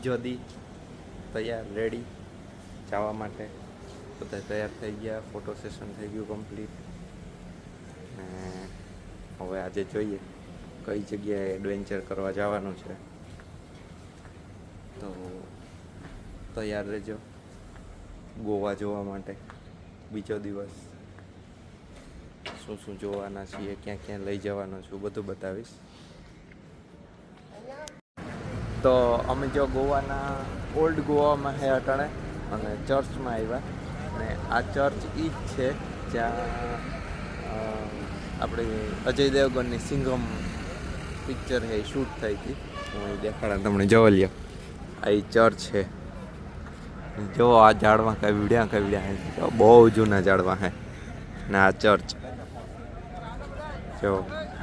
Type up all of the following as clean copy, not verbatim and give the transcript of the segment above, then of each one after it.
બીજો દી તૈયાર રેડી જવા માટે બધા તૈયાર થઈ ગયા. ફોટો સેશન થઈ ગયું કમ્પ્લીટ. ને હવે આજે જોઈએ કઈ જગ્યાએ એડવેન્ચર કરવા જવાનું છે. તો તૈયાર રહેજો ગોવા જોવા માટે. બીજો દિવસ શું શું જોવાના છીએ, ક્યાં ક્યાં લઈ જવાનો છું, બધું બતાવીશ. તો અમે જો ગોવાના ઓલ્ડ ગોવામાં હે અટાણે અને ચર્ચમાં આવ્યા. અને આ ચર્ચ એ જ છે જ્યાં આપણી અજય દેવગનની સિંઘમ પિક્ચર છે એ શૂટ થઈ હતી. હું એ દેખાડા તમને જોવા લ્યો. આ એ ચર્ચ છે. જો આ ઝાડવા કવિડ્યા બહુ જૂના ઝાડવા હે. ને આ ચર્ચ જો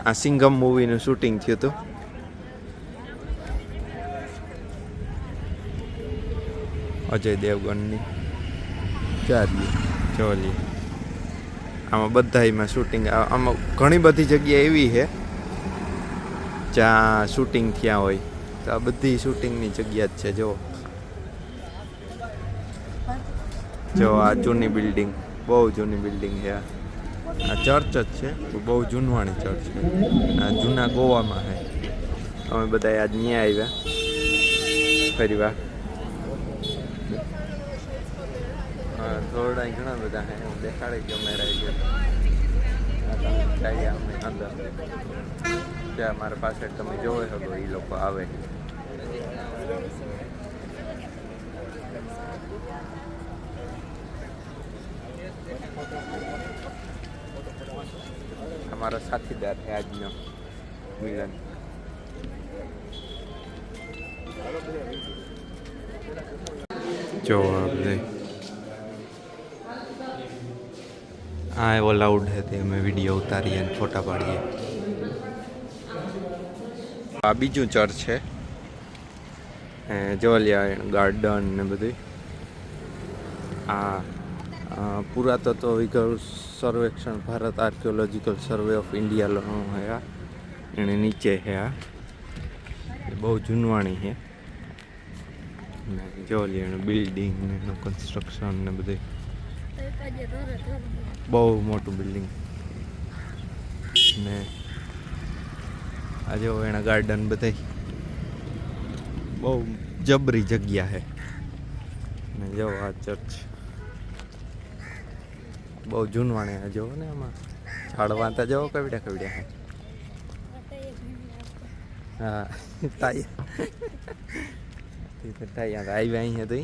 આ સિંઘમ મૂવીનું શૂટિંગ થયું હતું. અજય દેવગનની ચોલી આમાં બધામાં શૂટિંગ. આમાં ઘણી બધી જગ્યા એવી છે જ્યાં શૂટિંગ થયા હોય. તો આ બધી શૂટિંગની જગ્યા જ છે. જો આ જૂની બિલ્ડિંગ, બહુ જૂની બિલ્ડિંગ છે. આ ચર્ચ જ છે, બહુ જૂનવાણી ચર્ચ છે. આ જૂના ગોવામાં છે. અમે બધા આજ ત્યાં આવ્યા ફરી વાર. થોડા ઘણા બધા હે, હું દેખાડી ગયો મેળાઈ ગયો. અમે અંદર ત્યાં મારા પાસે તમે જોઈ શકો એ લોકો આવે. અમારા સાથીદાર છે આજનો મિલન. જો આ એવો લાઉડ છે તે અમે વિડીયો ઉતારીએ અને ફોટા પાડીએ. આ બીજું ચર્ચ છે. જોલિયા ગાર્ડન ને બધું. આ પુરાતત્વ વિગર સર્વેક્ષણ Bharat archaeological survey of India હે. એને નીચે છે. આ બહુ જૂનવાણી છે. જોલિયા બિલ્ડિંગ ને એનું કન્સ્ટ્રક્શન ને બધું બહુ મોટું બિલ્ડિંગ. ને આ જો એના ગાર્ડન બધા બહુ જબરી જગ્યા છે. ને જો આ ચર્ચ બહુ જૂનવાણી. આ જોવો ને આમાં ઝાડવા તા જોવો કવડ્યા હે. હા તાયા આવ્યા અહીંયા તો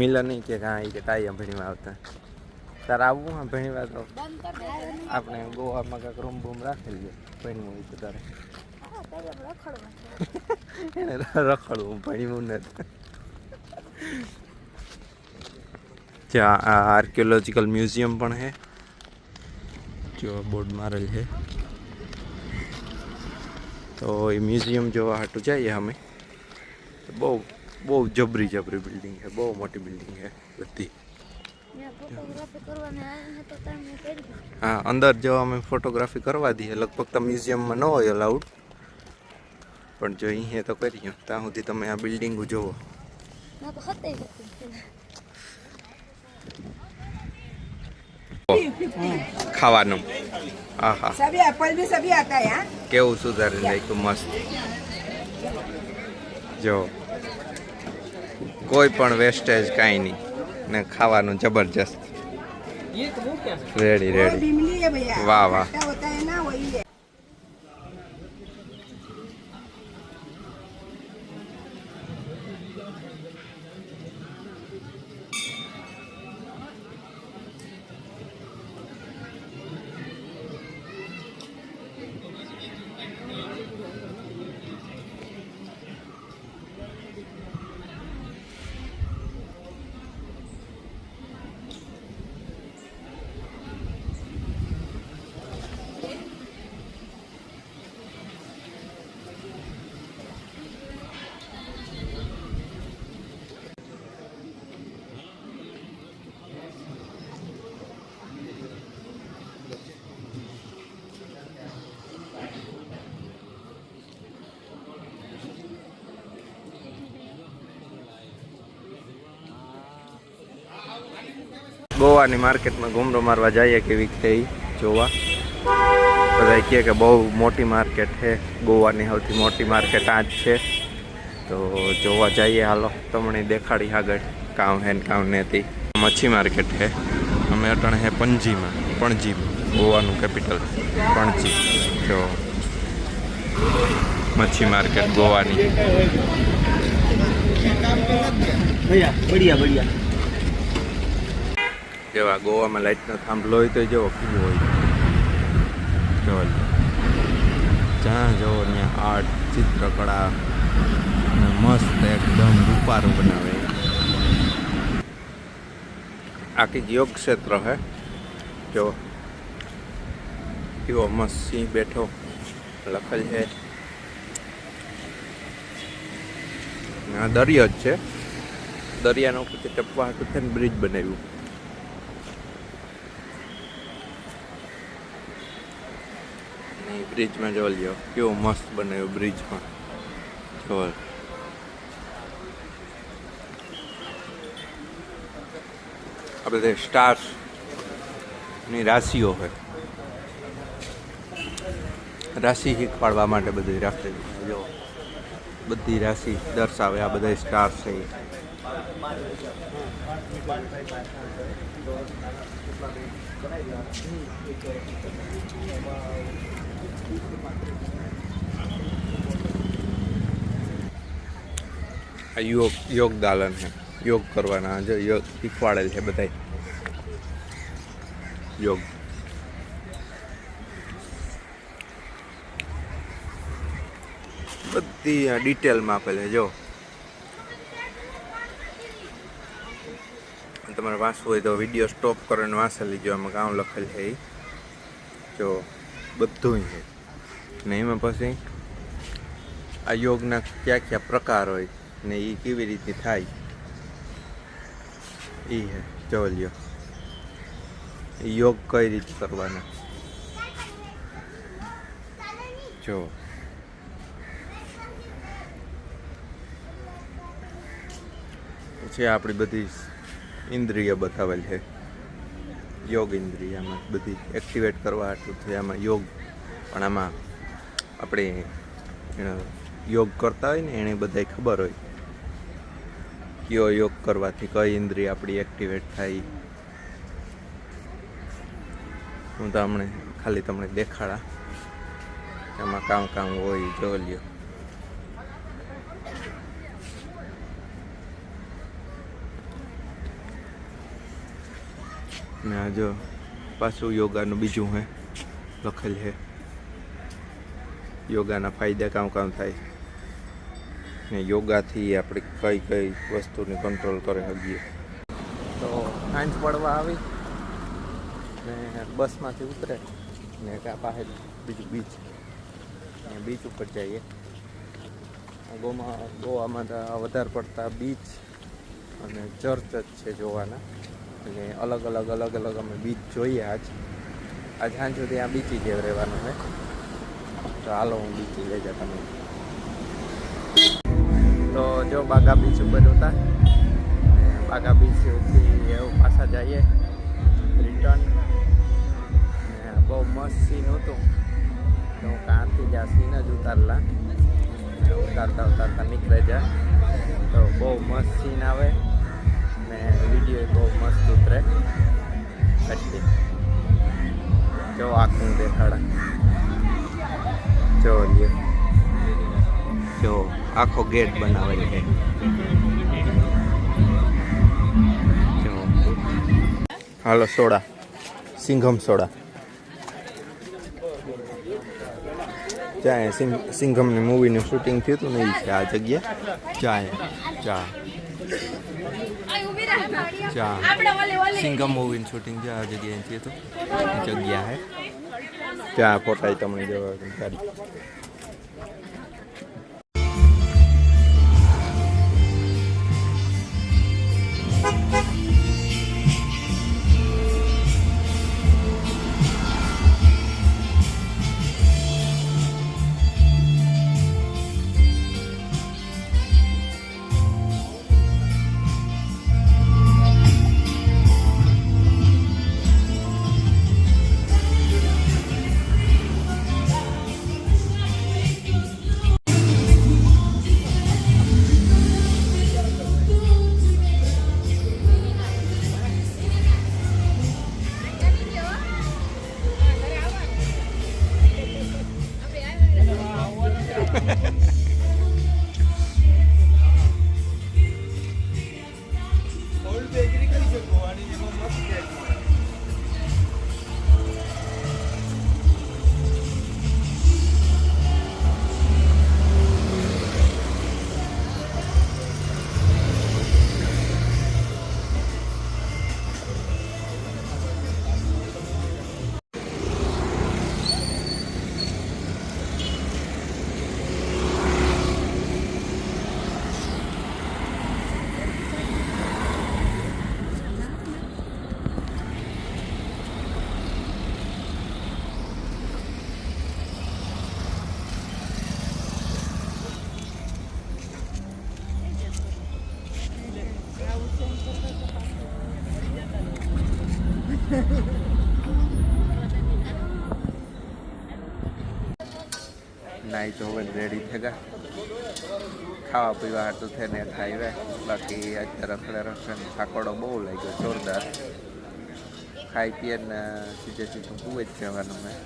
મિલન નહીં કે કાંઈ કે તાયા ભણીમાં આવતા. તારે આવવું હા ભણીવા તો આપણે ગોવામાં કાંઈક રૂમ બૂમ રાખી લઈએ. ભણવું હોય તો તારે એને રખડવું ભણવું નથી. જ્યાં આ આર્કિયોલોજીકલ મ્યુઝિયમ પણ છે. જો બોર્ડ મારેલ છે. તો એ મ્યુઝિયમ જોવા હાટું જઈએ અમે. બહુ જબરી બિલ્ડિંગ છે. બહુ મોટી બિલ્ડિંગ છે બધી. હા અંદર જો અમે ફોટોગ્રાફી કરવા દઈએ. લગભગ તો મ્યુઝિયમમાં ન હોય અલાઉડ, પણ જો અહીંયા તો કરીએ. ત્યાં સુધી તમે આ બિલ્ડિંગો જોવો. ખાવાનું આહા કેવું સુધારી નાખ્યું મસ્ત. જો કોઈ પણ વેસ્ટેજ કાંઈ નહીં ને ખાવાનું જબરજસ્ત. રેડી વાહ વાહ. ગોવાની માર્કેટમાં ઘૂમરો મારવા જઈએ કેવી છે એ જોવા. બધા કહે કે બહુ મોટી માર્કેટ છે, ગોવાની સૌથી મોટી માર્કેટ આ જ છે. તો જોવા જઈએ, હાલો તમને દેખાડી આગળ કામ હે ને કામ નથી. મચ્છી માર્કેટ છે. અમે અટણ હે પણજીમાં, ગોવાનું કેપિટલ પણજી. જો મચ્છી માર્કેટ ગોવાની. જેવા ગોવામાં લાઇટનો થાંભલો હોય તો જેવો કેવું હોય. જો જ્યાં જવો ત્યાં આર્ટ, ચિત્રકળા મસ્ત એકદમ રૂપારું બનાવે. આખી યોગ ક્ષેત્ર હે. જો કેવો મસ્ત સિંહ બેઠો લખેલ છે. આ દરિયો જ છે. દરિયાનો ઉપરથી ટપવા હાટું થઈને બ્રિજ બનાવ્યું. બ્રિજમાં જોઈ લ્યો કેવું મસ્ત બનાવ્યું બ્રિજમાં. જો આ બધા સ્ટાર્સ ની રાશિઓ હોય. રાશિ શીખવાડવા માટે બધી રાખેલી. જો બધી રાશિ દર્શાવે. આ બધા સ્ટાર્સ છે. આ યોગ દાલન છે. યોગ કરવાના જો યોગ શીખવાડેલ છે બધા. યોગ બધી ડિટેલમાં આપેલ છે. જો તમારે વાંચવું હોય તો વિડીયો સ્ટોપ કરીને વાંચી લીજો. આમાં કામ લખેલ છે એ જો બધું છે. ને એમાં પછી આ યોગના કયા કયા પ્રકાર હોય ને એ કેવી રીતે થાય એ હે. જો લ્યો યોગ કઈ રીતે કરવાના. જો પછી આપણી બધી ઇન્દ્રિય બતાવેલ છે. યોગ ઇન્દ્રિય આમાં બધી એક્ટિવેટ કરવા આટલું છે. આમાં યોગ પણ આમાં આપણે યોગ કરતા હોય ને એને બધાય ખબર હોય કયો યોગ કરવાથી કઈ ઇન્દ્રિય આપણી એક્ટિવેટ થાય. હું તો હમણે ખાલી તમને દેખાડા એમાં કામ હોય. જો લ્યો ને આ જો પાછું યોગાનું બીજું હે લખેલ છે. યોગાના ફાયદા કામ થાય ને યોગાથી આપણે કઈ કઈ વસ્તુને કંટ્રોલ કરી શકીએ. તો સાંજ પડવા આવી ને બસમાંથી ઉતરે ને ત્યાં પાસે બીજું બીચ ઉપર જઈએ. ગોવામાં તો વધારે પડતા બીચ અને ચર્ચ જ છે જોવાના. અને અલગ અલગ અમે બીચ જોઈએ. આજ સાંજ સુધી આ બીચી જેવ રહેવાનું છે. તો હાલો હું બીચી લઈ જા તમે. તો જો બાગા બીચ ઉપર હતા. બાગા બીચથી એવું પાછા જઈએ રિટર્ન. બહુ મસ્ત સીન હતું. તો હું કાંથી જ આ સીન જ ઉતારલા. ઉતારતા નીકળે જાય તો બહુ મસ્ત સીન આવે ને વિડીયો બહુ મસ્ત ઉતરે. એટલે જો આખું દેખાડા. જો લ્યો જો આખો ગેટ બનાવેલો છે. જો હાલો સોડા, સિંઘમ સોડા. ત્યાં સિંઘમની મૂવીનું શૂટિંગ થયું હતું ને એ છે આ જગ્યા. ચા સિંઘમ મૂવીનું શૂટિંગ છે આ જગ્યાએ થયું હતું. જગ્યા હે ત્યાં ફોટા તમને જોવા સારી. નાઈ ધોવે રેડી થઈ ગયા, ખાવા પીવા હાટું થઈને ખાઈ. બાકી અત્યારે રખડે થાકોડો બહુ લાગ્યો જોરદાર. ખાઈ પીએ ને સીધું કુએ જ જવાનું. મેં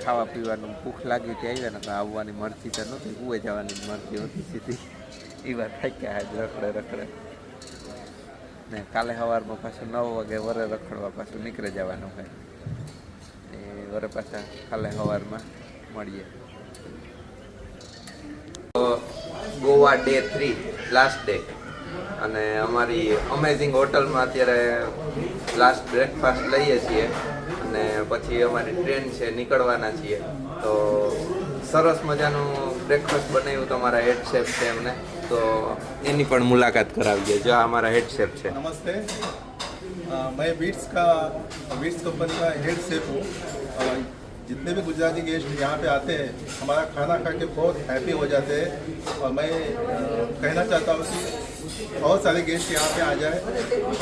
ખાવા પીવાનું ભૂખ લાગી હતી આવ્યા ને તો આવવાની મરજી તો નહોતી, કુએ જવાની મરજી હતી સીધી. એ વાત થાક્યા આજ રખડે ને કાલે સવારમાં પાછું 9 વાગે વરે રખડવા પાછું નીકળી જવાનું હોય. એ વરે પાછા કાલે સવારમાં મળીએ. ગોવા ડે 3 લાસ્ટ ડે, અને અમારી અમેઝિંગ હોટલમાં અત્યારે લાસ્ટ બ્રેકફાસ્ટ લઈએ છીએ અને પછી અમારી ટ્રેન છે, નીકળવાના છીએ. તો સરસ મજાનું બ્રેકફાસ્ટ બનાવ્યું તો અમારા હેડ શેફ છે એમને, તો એની પણ મુલાકાત કરાવીએ. જો આ हमारा हेड शेफ है। नमस्ते, मैं बीट्स कंपनी का हेड शेफ हूँ। जितने भी गुजराती गेस्ट यहाँ पे आते हैं हमारा खाना खा के बहुत हैप्पी हो जाते हैं, और मैं कहना चाहता हूँ कि बहुत सारे गेस्ट यहाँ पे आ जाए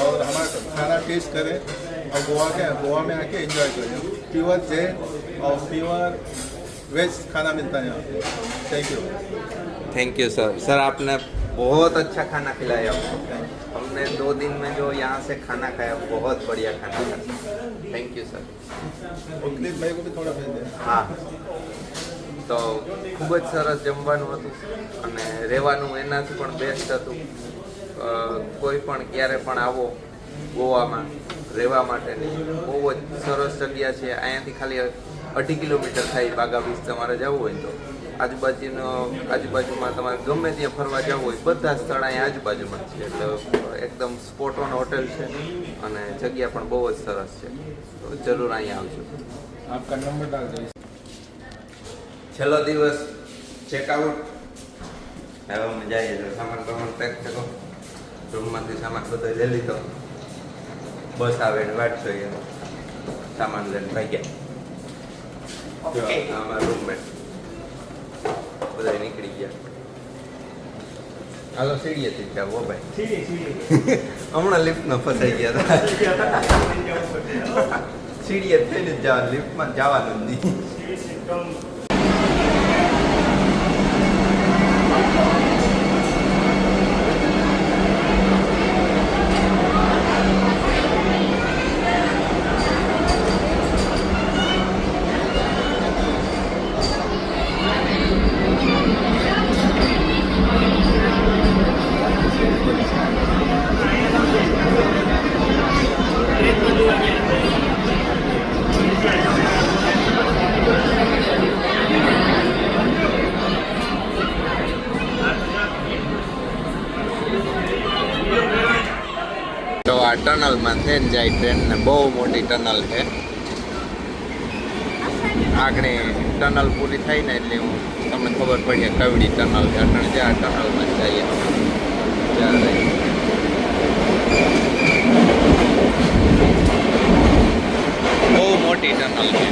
और हमारा खाना टेस्ट करें और गोवा में आके एंजॉय करें। प्योर जैन और प्योर वेज खाना मिलता है यहाँ पे। Thank you sir. सर आपने बहुत अच्छा खाना खिलाया हमने 2 दिन में जो यहाँ से खाना खाया बहुत बढ़िया खाना खाया। Thank you sir. मेरे को भी थोड़ा भेज दें। हाँ, તો ખૂબ જ સરસ જમવાનું હતું અને રહેવાનું એનાથી પણ બેસ્ટ હતું. કોઈ પણ ક્યારે પણ આવો ગોવામાં રહેવા માટેની બહુ જ સરસ જગ્યા છે. અહીંયાથી ખાલી 2.5 કિલોમીટર થાય બાગા બીચ તમારે જવું હોય તો. આજુબાજુમાં તમારે ગમે ત્યાં ફરવા જવું હોય બધા સ્થળ અહીંયા આજુબાજુમાં છે, એટલે એકદમ સ્પોટ ઓન હોટેલ છે અને જગ્યા પણ બહુ જ સરસ છે. તો જરૂર અહીંયા આવજો. આપકા નંબર ડાલ દો. છેલ્લો દિવસ ચેકઆઉટ. હવે અમે જઈએ તો સામાન પેક થયો, રૂમમાંથી સામાન બધો લઈ લીધો. બસ આવે ને વાટ જોઈએ, સામાન લઈને ભાગ્યા. અમારા રૂમમેટ બધા નીકળી ગયા. હાલો સીડીએથી જાવ હો ભાઈ. હમણાં લિફ્ટમાં ફસાઈ ગયા હતા. સીડીએ થઈને જ જવાનું, લિફ્ટમાં જવાનું જ નહીં. તો આ ટનલમાં થઈને જાય ટ્રેન ને, બહુ મોટી ટનલ છે. આગળ ટનલ પૂરી થઈ ને એટલે તમને ખબર પડી કવડી ટનલ છે. અટણ જ્યાં ટનલમાં જઈએ ત્યારે બહુ મોટી ટનલ છે.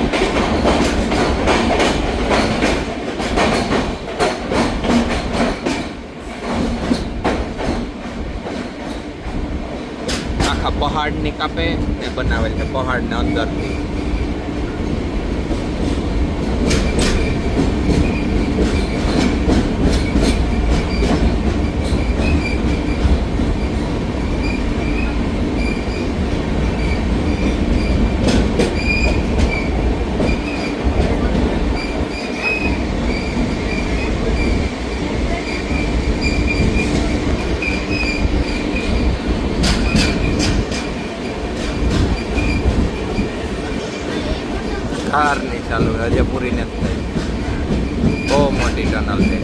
પહાડની કાપે ને બનાવેલ છે, પહાડને અંદરથી. કાર નહીં ચાલુ, હજે પૂરી નથી થઈ. બહુ મોટી ટનલ છે.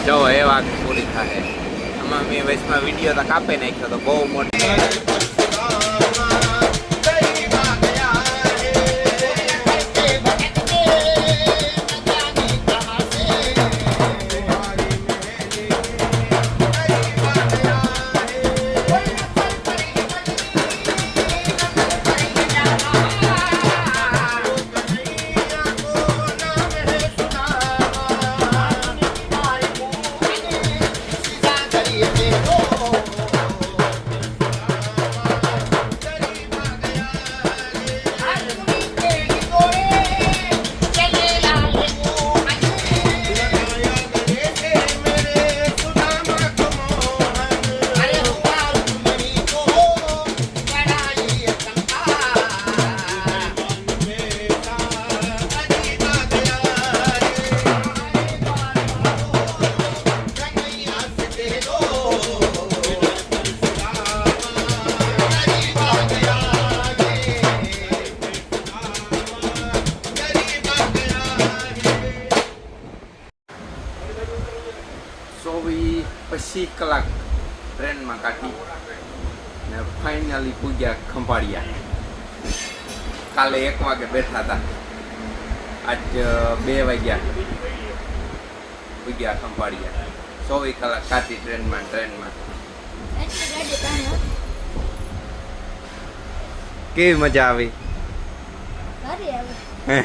જો એ વાત પૂરી થાય. આમાં મેં વચમાં વિડીયો તો કાપી નાખ્યો તો બહુ મોટી. 80 કલાક ટ્રેનમાં કાઢી ને ફાઇનલી પૂગ્યા ખંભાળિયા. કાલે 1 વાગે બેઠા હતા, આજ 2 વાગ્યા પૂગ્યા ખંભાળિયા. 24 કલાક કાઢી ટ્રેનમાં. કેવી મજા આવી? સારી આવે.